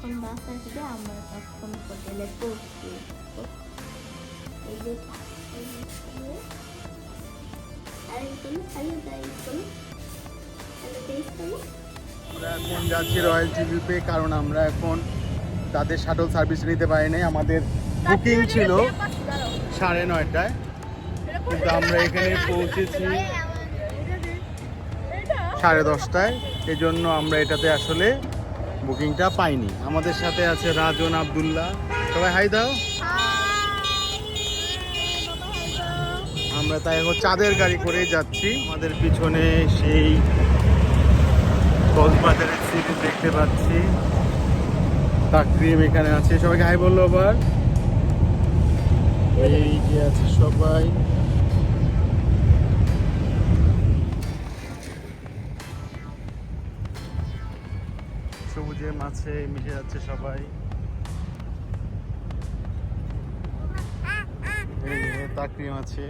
যখন বাস আসবে আমরা তখন হোটেলে পৌঁছে এই যে আমরা এখন যাচ্ছি রয়্যাল টিভিতে, কারণ আমরা এখন তাদের শাটল সার্ভিস নিতে পারি নাই। আমাদের বুকিং ছিল 9:30টায়, কিন্তু আমরা এখানে পৌঁছেছি 10:30টায়। এই জন্য আমরা এটাতে আসলে বুকিংটা পাইনি। আমাদের সাথে আছে রাজন, আব্দুল্লাহ, সবাই হাই দাও। আমরা তাই এখন চাঁদের গাড়ি করে যাচ্ছি। আমাদের পিছনে সেই কক্সবাজারের সিটি দেখতে পাচ্ছি। তাকরিম এখানে আছে, সবাইকে হাই বললো আবার। এই যে আছে সবাই। সবুজের মাঝে মিশে যাচ্ছে সবাই। এই যে তাকরিম আছে।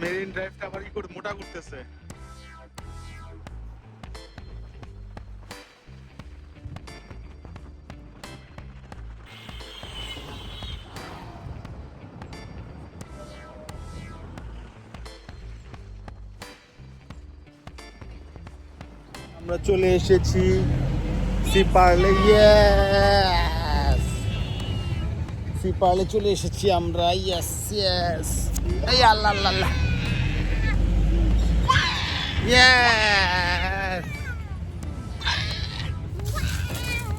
মেরিন ড্রাইভটা আবার কি করে মোটা করতেছে। আমরা চলে এসেছি সি পার্লে। ইয়েস, সি পার্লে চলে এসেছি আমরা। ইয়েস ইয়েস, এই আল্লাহ আল্লাহ আল্লাহ। ইয়েস,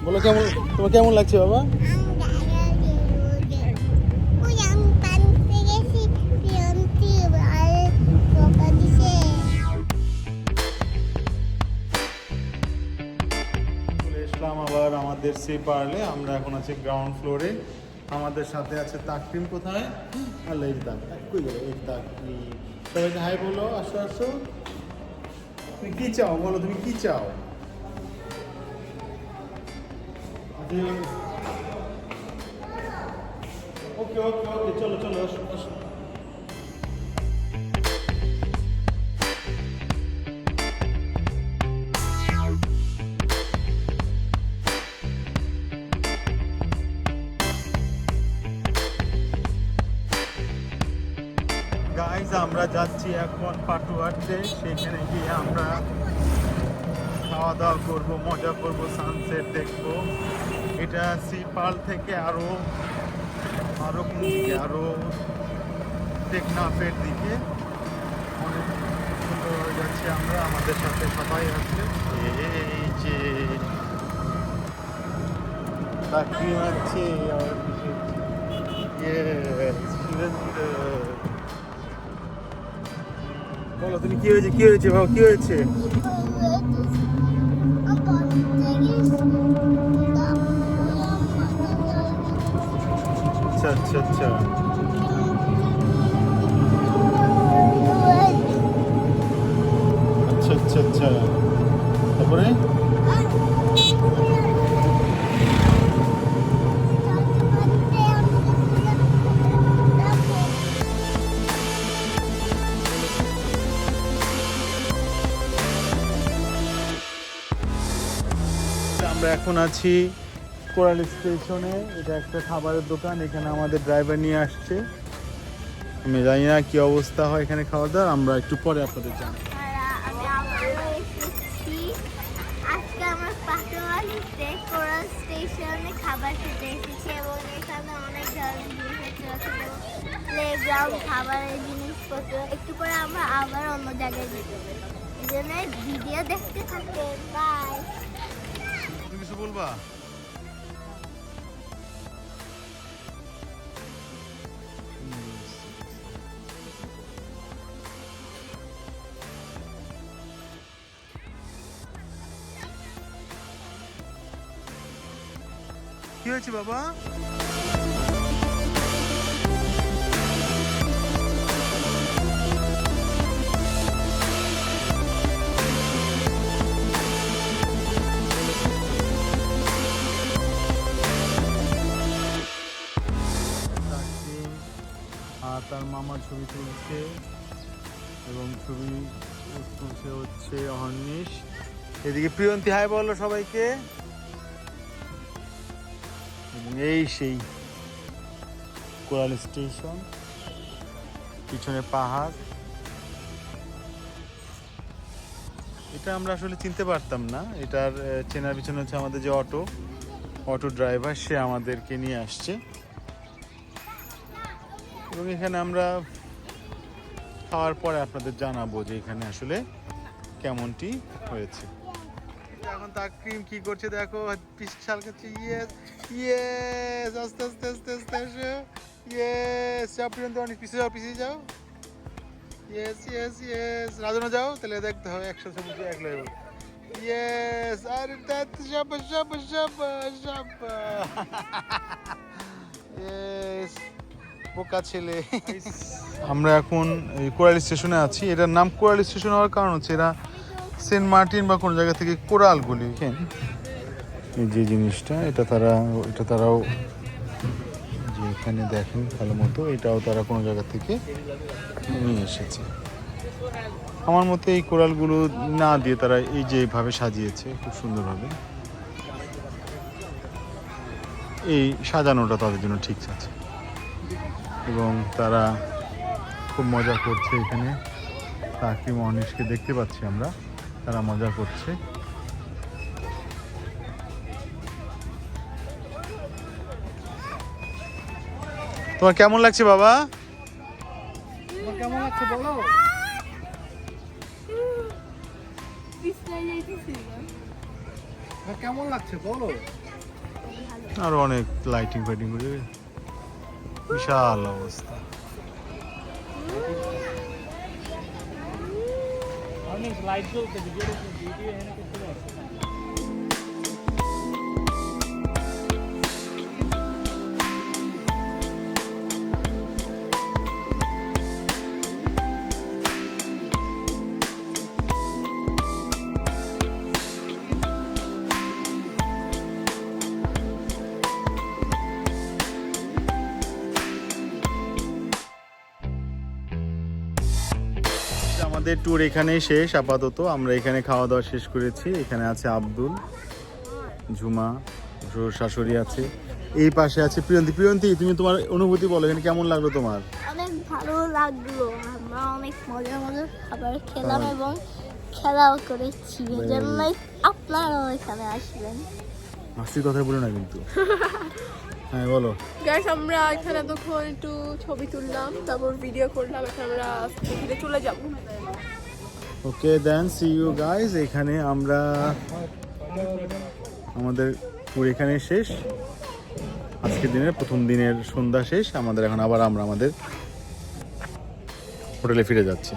বলো কেমন, তোমার কেমন লাগছে বাবা? আবার আমাদের সি পার্লে আমরা এখন আছি গ্রাউন্ড ফ্লোরে। আমাদের সাথে আছে তাকরিম। কোথায়? আল্লাহ, এই কই গেল এই তাকরিম? সবাইকে হাই বলো, আসো আসো। তুমি কি চাও বলো, তুমি কি চাও? ওকে ওকে ওকে, চলো চলো, আসো আসো। গাইজ, আমরা যাচ্ছি এখন পাটুয়াতে। সেখানে গিয়ে আমরা খাওয়া দাওয়া করবো, মজা করবো, সানসেট দেখবো। এটা সি পার্ল থেকে আরো কোন দিকে, আরো টেকনাফের দিকে। অনেক সুন্দর হয়ে যাচ্ছে আমরা। আমাদের সাথে সবাই আছে। এই যে তাকিয়ে আছে। বলো তুমি কি হয়েছে, কি হয়েছে বাবা, কি হয়েছে? আচ্ছা আচ্ছা আচ্ছা, আচ্ছা আচ্ছা আচ্ছা, তারপরে আমরা এখন আছি কোরাল স্টেশনে। এটা একটা খাবারের দোকান। এখানে আমাদের ড্রাইভার নিয়ে আসছে। আমি জানি না কি অবস্থা হয় এখানে খাওয়া দাওয়ার, আমরা একটু পরে আপনাদের জানাই। আমি আবারও এসেছি। আজকে আমরা পাটোয়ারিতে কোরাল স্টেশনে খাবার খেতে এসেছি এবং এখানে অনেক ধরনের জিনিস আছে, প্লেগ্রাউন্ড, খাবারের জিনিসপত্র। একটু পরে আমরা আবার অন্য জায়গায় যেতে হবে। এই জন্য ভিডিও দেখতে থাকেন। বাই। তুমি কিছু বলবা? কি হয়েছে বাবা? মামা ছবি তুলছে এবং ছবি তুলছে হচ্ছে অহর্নিশ। এদিকে প্রিয়ন্তী হাই বলো সবাইকে। এবং এই সেই কোরাল স্টেশন, পিছনে পাহাড়। এটা আমরা আসলে চিনতে পারতাম না, এটার চেনার পিছনে হচ্ছে আমাদের যে অটো ড্রাইভার, সে আমাদেরকে নিয়ে আসছে। এবং এখানে আমরা খাওয়ার পরে আপনাদের জানাবো যে এখানে আসলে কেমনটি হয়েছে। এখন তাকরিম কি করছে দেখো, পিছাল করছে। ইয়েস ইয়েস, আস্তে আস্তে আস্তে আস্তে আসো। ইয়েস, চাপ পর্যন্ত অনেক পিছিয়ে যাও। ইয়েস ইয়েস ইয়েস, রাজনা যাও, তাহলে দেখতে হবে একসাথে বুঝে এক লেভেল। ইয়েস, আরে শাবাশ শাবাশ শাবাশ শাবাশ। ইয়েস, বোকা ছেলে। আমরা এখন এই কোরাল স্টেশনে আছি। এটার নাম কোরাল স্টেশন হওয়ার কারণ হচ্ছে এরা সেন্ট মার্টিন বা কোনো জায়গা থেকে কোরালগুলি, এই যে জিনিসটা, এটা তারাও যে এখানে দেখেন ভালো মতো, এটাও তারা কোনো জায়গা থেকে নিয়ে এসেছে। আমার মতে এই কোরালগুলো না দিয়ে তারা এই যে এইভাবে সাজিয়েছে খুব সুন্দরভাবে, এই সাজানোটা তাদের জন্য ঠিক আছে। এবং তারা খুব মজা করছে এখানে। তাকিম অনিশকে দেখতে পাচ্ছি আমরা, তারা মজা করছে। তোমার কেমন লাগছে বাবা? তোমার কেমন লাগছে বলো? কেমন লাগছে বলো? আরো অনেক লাইটিং ফাইটিং করে বিশাল অবস্থা। অনেক লাইট জ্বলছে, ভিডিও এখানে করতে পারছে। আমাদের ট্যুর এখানেই শেষ আপাতত। আমরা এখানে খাওয়া দাওয়া শেষ করেছি। এখানে আছে আব্দুল, ঝুমা, শাশুড়ি আছে, এই পাশে আছে প্রিয়ন্তী। প্রিয়ন্তী, তুমি তোমার অনুভূতি বলো, এখানে কেমন লাগলো তোমার? অনেক ভালো লাগলো, আমরা অনেক মজার মজার খাবার খেলাম এবং খেলাও করেছি। এজন্যই আপনারাও এখানে আসবেন। মাস্তির কথা বলো না কিন্তু। হ্যাঁ বলো। গাইস, আমরা এখানে এতক্ষণ একটু ছবি তুললাম, তারপর ভিডিও করলাম। এখন আমরা ফিরে চলে যাব। ওকে দেন, সি ইউ গাইস। এখানে আমরা আমাদের ট্যুর এখানে শেষ। আজকের দিনের প্রথম দিনের সন্ধ্যা শেষ আমাদের। এখন আবার আমরা আমাদের হোটেলে ফিরে যাচ্ছি।